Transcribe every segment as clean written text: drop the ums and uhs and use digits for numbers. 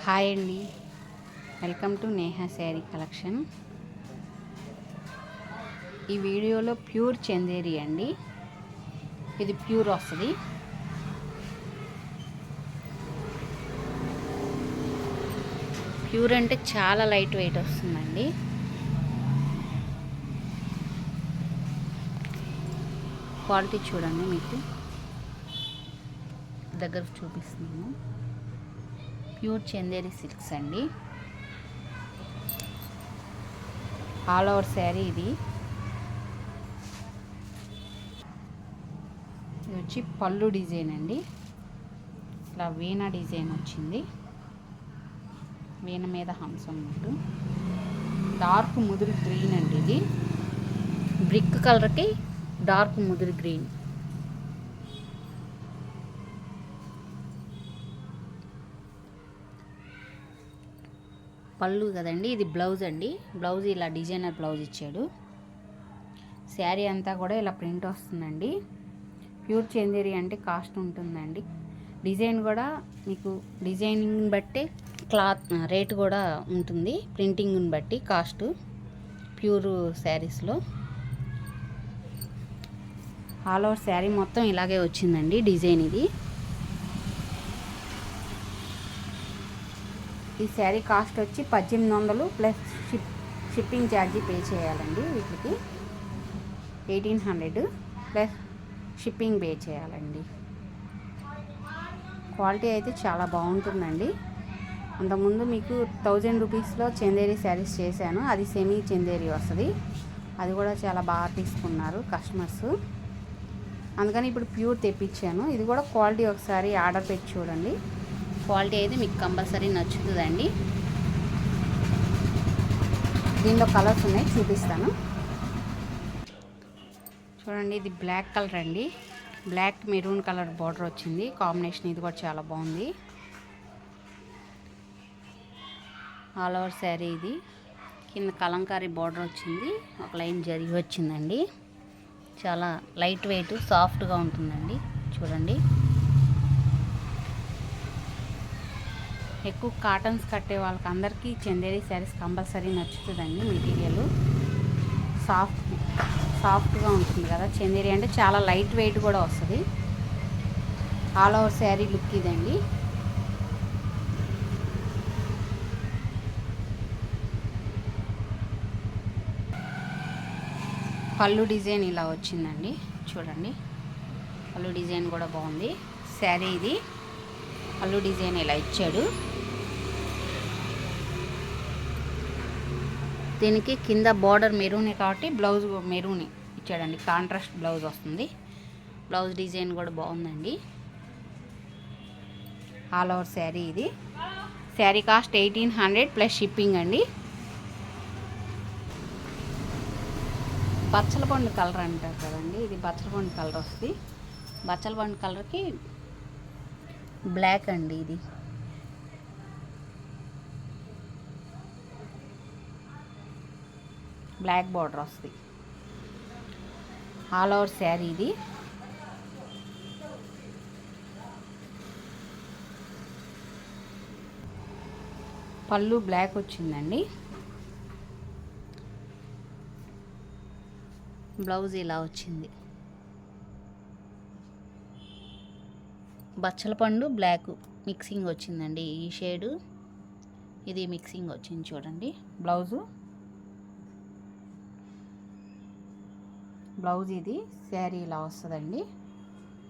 Hi అండి, welcome to Neha sari collection. ఈ వీడియోలో ప్యూర్ చందేరి అండి. ఇది ప్యూర్ వస్తుంది. ప్యూర్ అంటే చాలా లైట్ వెయిట్ వస్తుందండి. క్వాలిటీ చూడండి, మీకు దగ్గర చూపిస్తున్నాను. ప్యూర్ చందేరి సిల్క్స్ అండి. ఆల్ ఓవర్ శారీ ఇది వచ్చి పళ్ళు డిజైన్ అండి. ఇలా వీణ డిజైన్ వచ్చింది. వీణ మీద హంసం ఉన్నట్టు. డార్క్ ముదురు గ్రీన్ అండి. ఇది బ్రిక్ కలర్కి డార్క్ ముదురు గ్రీన్. పళ్ళు కదండి, ఇది బ్లౌజ్ అండి. బ్లౌజ్ ఇలా డిజైనర్ బ్లౌజ్ ఇచ్చాడు. శారీ అంతా కూడా ఇలా ప్రింట్ వస్తుందండి. ప్యూర్ చందేరి అంటే కాస్ట్ ఉంటుందండి. డిజైన్ కూడా మీకు డిజైనింగ్ బట్టి క్లాత్ రేట్ కూడా ఉంటుంది. ప్రింటింగ్ని బట్టి కాస్ట్ ప్యూర్ శారీస్లో. ఆల్ ఓవర్ శారీ మొత్తం ఇలాగే వచ్చిందండి డిజైన్. ఇది ఈ శారీ కాస్ట్ వచ్చి 1800 ప్లస్ షిప్పింగ్ ఛార్జీ పే చేయాలండి. వీటికి 1800 ప్లస్ షిప్పింగ్ పే చేయాలండి. క్వాలిటీ అయితే చాలా బాగుంటుందండి. అంతకుముందు మీకు 1000 రూపీస్లో చందేరి శారీస్ చేశాను. అది సెమీ చందేరి వస్తుంది. అది కూడా చాలా బాగా తీసుకున్నారు కస్టమర్స్. అందుకని ఇప్పుడు ప్యూర్ తెప్పించాను. ఇది కూడా క్వాలిటీ ఒకసారి ఆర్డర్ పెట్టి చూడండి. క్వాలిటీ అయితే మీకు కంపల్సరీ నచ్చుతుందండి. దీనిలో కలర్స్ ఉన్నాయి, చూపిస్తాను చూడండి. ఇది బ్లాక్ కలర్ అండి. బ్లాక్ మెరూన్ కలర్ బార్డర్ వచ్చింది కాంబినేషన్. ఇది కూడా చాలా బాగుంది. ఆల్ ఓవర్ శారీ ఇది కింద కలంకారీ బార్డర్ వచ్చింది. ఒక లైన్ జరిగి వచ్చిందండి. చాలా లైట్ వెయిట్ సాఫ్ట్గా ఉంటుందండి. చూడండి, ఎక్కువ కాటన్స్ కట్టే వాళ్ళకి అందరికీ చందేరి శారీస్ కంపల్సరీ నచ్చుతుందండి. మెటీరియల్ సాఫ్ట్గా ఉంటుంది కదా. చందేరి అంటే చాలా లైట్ వెయిట్ కూడా వస్తుంది. ఆల్ ఓవర్ శారీ లుక్ ఇదండి. పళ్ళు డిజైన్ ఇలా వచ్చిందండి. చూడండి, పళ్ళు డిజైన్ కూడా బాగుంది. శారీ ఇది పళ్ళు డిజైన్ ఇలా ఇచ్చాడు. దీనికి కింద బార్డర్ మెరూనే కాబట్టి బ్లౌజ్ మెరూన్ ఇచ్చాడండి. కాంట్రాస్ట్ బ్లౌజ్ వస్తుంది. బ్లౌజ్ డిజైన్ కూడా బాగుందండి. ఆల్ ఓవర్ శారీ ఇది. శారీ కాస్ట్ 1800 ప్లస్ షిప్పింగ్ అండి. బచ్చలపండు కలర్ అంటారు కదండి, ఇది బచ్చలపండు కలర్ వస్తుంది. బచ్చలపండు కలర్కి బ్లాక్ అండి. ఇది బ్లాక్ బార్డర్ వస్తుంది. ఆల్ ఓవర్ శారీ ఇది. పళ్ళు బ్లాక్ వచ్చిందండి. బ్లౌజ్ ఇలా వచ్చింది. బచ్చలపండు బ్లాక్ మిక్సింగ్ వచ్చిందండి. ఈ షేడు ఇది మిక్సింగ్ వచ్చింది. చూడండి, బ్లౌజ్ ఇది. శారీ ఇలా వస్తుందండి.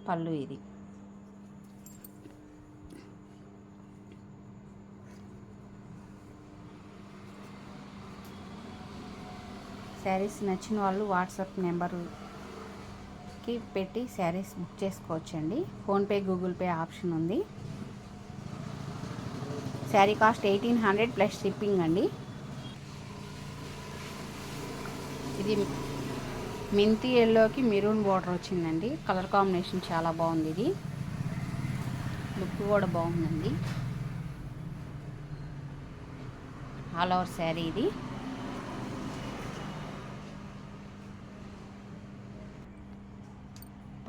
పళ్ళు ఇది. శారీస్ నచ్చిన వాళ్ళు వాట్సాప్ నెంబర్కి పెట్టి శారీస్ బుక్ చేసుకోవచ్చండి. ఫోన్పే, గూగుల్ పే ఆప్షన్ ఉంది. శారీ కాస్ట్ 1800 ప్లస్ షిప్పింగ్ అండి. ఇది మెంతి ఎల్లోకి మెరూన్ బార్డర్ వచ్చిందండి. కలర్ కాంబినేషన్ చాలా బాగుంది. ఇది లుక్ కూడా బాగుందండి. ఆల్ ఓవర్ శారీ ఇది.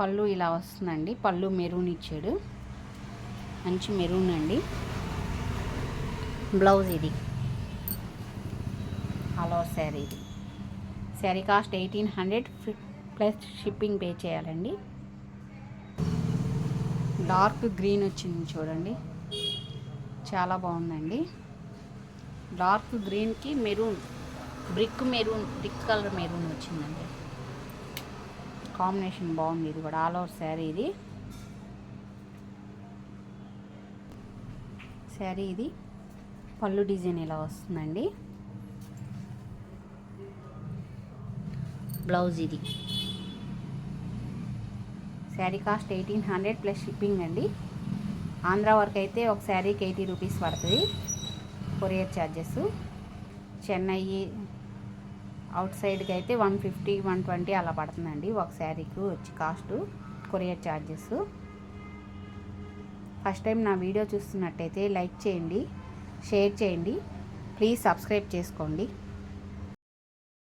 పళ్ళు ఇలా వస్తుందండి. పళ్ళు మెరూన్ ఇచ్చాడు. మంచి మెరూన్ అండి. బ్లౌజ్ ఇది ఆల్ ఓవర్ శారీ ఇది. Sari cost 1800 plus shipping pay చేయాలండి. డార్క్ గ్రీన్ వచ్చింది చూడండి, చాలా బాగుందండి. డార్క్ గ్రీన్కి మెరూన్, బ్రిక్ కలర్ మెరూన్ వచ్చిందండి. కాంబినేషన్ బాగుంది. ఇది కూడా ఆల్ ఓవర్ శారీ ఇది. శారీ ఇది పళ్ళు డిజైన్ ఇలా వస్తుందండి. బ్లౌజ్ ఇది. శారీ కాస్ట్ 1800 ప్లస్ షిప్పింగ్ అండి. ఆంధ్ర వరకు అయితే ఒక శారీకి 80 రూపీస్ పడుతుంది కొరియర్ ఛార్జెస్. చెన్నై అవుట్ సైడ్కి అయితే 150 120 అలా పడుతుందండి ఒక శారీకి వచ్చి cost courier charges. First time నా వీడియో చూస్తున్నట్టయితే లైక్ చేయండి, షేర్ చేయండి, ప్లీజ్ సబ్స్క్రైబ్ చేసుకోండి.